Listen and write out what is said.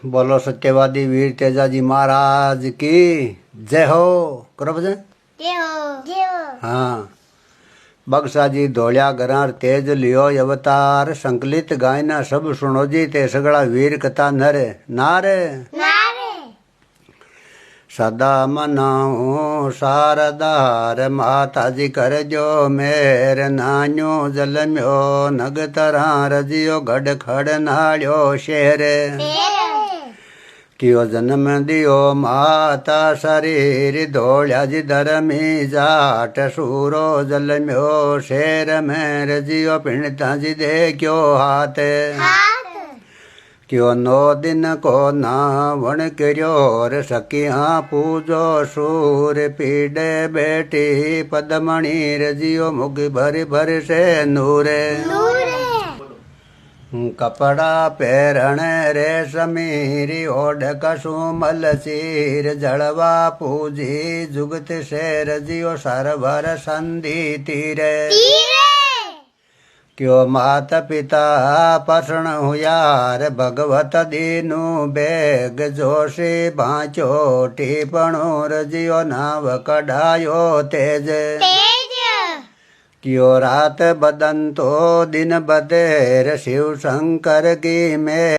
बोलो सत्यवादी वीर तेजाजी महाराज की जय हो। करो भजन। जय हो जय हो। हाँ। बक्सा जी धोलिया घरार तेज लियो अवतार संकलित गायना सब सुनो जी ते सगड़ा वीर कथा नरे नारे नारे सदा मनाऊं सारदार माता जी कर जो मेर नान्यो जलम्यो नग तरह रजियो गढ़ खड़ नाड़ियो शेर कियो जन्म दियो माता शरीर धोलिया जी धर्मी जाट सूरो जलम्यो शेर में रजियो पिंडता जी देखियो हाथ क्यों 9 दिन को नावण करियो सखिया पूजो सूर पीड़े बेटी पदमणि रजियो मुग भर भर से नूरे कपड़ा पहरण रे समीरी ओढ़ कसुमल चीर जड़वा पूजी जुगत से रजियो सरभर संधि तीरे क्यों माता पिता पसण हुयार भगवत दीनु बेग जोशी भांचो टीपणो रजियो नाव कढ़ायो तेज क्यों रात बदन तो दिन बदेर शिव शंकर की में